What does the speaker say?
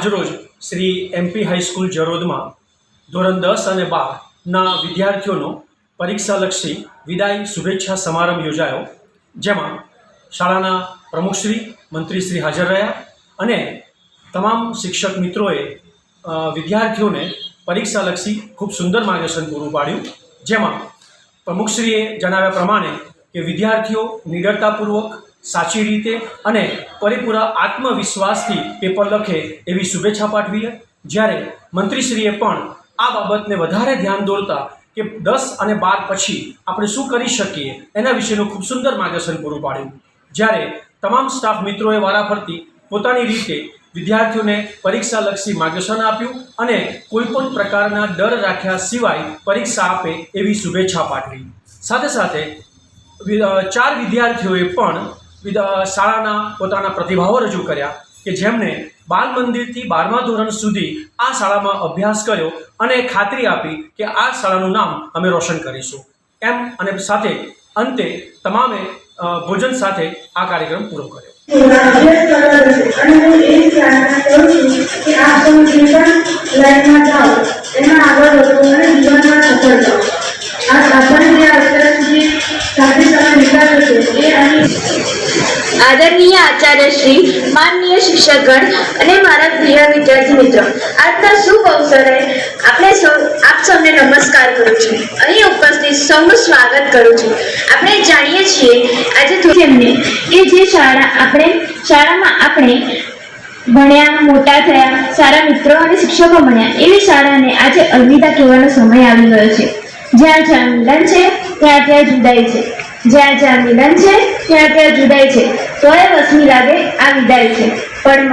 આજરોજ Shri MP high school જરોદમાં ધોરણ 10 અને 12ના વિદ્યાર્થીઓનો પરીક્ષાલક્ષી વિદાય શુભેચ્છા સમારંભ યોજાયો, જેમાં શાળાના પ્રમુખશ્રી, મંત્રીશ્રી હાજર રહ્યા અને તમામ શિક્ષક મિત્રોએ વિદ્યાર્થીઓને પરીક્ષાલક્ષી ખૂબ સુંદર માર્ગદર્શન પૂરું પાડ્યું, જેમાં પ્રમુખશ્રીએ જણાવ્યા પ્રમાણે કે વિદ્યાર્થીઓ નિડરતાપૂર્વક, સાચી રીતે અને પરિપૂર્ણ આત્મવિશ્વાસથી પેપર લખે એવી શુભેચ્છા પાઠવી, જ્યારે મંત્રીશ્રીએ પણ આ બાબતને વધારે ધ્યાન દોરતા કે 10 અને 12 પછી આપણે શું કરી શકીએ એના વિશેનું ખૂબ સુંદર માર્ગદર્શન પૂરું પાડ્યું, જ્યારે તમામ સ્ટાફ મિત્રોએ વારાફરતી પોતાની રીતે વિદ્યાર્થીઓને પરીક્ષાલક્ષી માર્ગદર્શન આપ્યું અને કોઈપણ પ્રકારના ડર રાખ્યા સિવાય પરીક્ષા આપે એવી શુભેચ્છા પાઠવી. સાથે સાથે 4 વિદ્યાર્થીઓએ પણ શાળાના પોતાના પ્રતિભાવો રજૂ કર્યા કે જેમણે બાલ મંદિરથી 12મા ધોરણ સુધી આ શાળામાં અભ્યાસ કર્યો અને ખાતરી આપી કે આ શાળાનું નામ અમે રોશન કરીશું એમ, અને સાથે અંતે તમામે ભોજન સાથે આ કાર્યક્રમ પૂરો કર્યો. આદરણીય આચાર્ય શ્રી, માનનીય શિક્ષકગણ અને મારા પ્રિય વિદ્યાર્થી મિત્રો, આજના શુભ અવસરે આપ સૌને નમસ્કાર કરું છું. અહીં ઉપસ્થિત સૌનું સ્વાગત કરું છું. આપણે જાણીએ છીએ આજે તેમને કે જે શાળામાં આપણે ભણ્યા, મોટા થયા, સારા મિત્રો અને શિક્ષકો બન્યા, એવી શાળાને આજે અલવિદા કહેવાનો સમય આવી ગયો છે. જ્યાં જ્યાં મિલન છે ત્યાં ત્યાં જુદાઈ છે, જ્યાં જ્યાં મિલન છે ત્યાં ત્યાં જુદાઈ છે, તોય વસમી લાગે આ વિદાય છે. પણ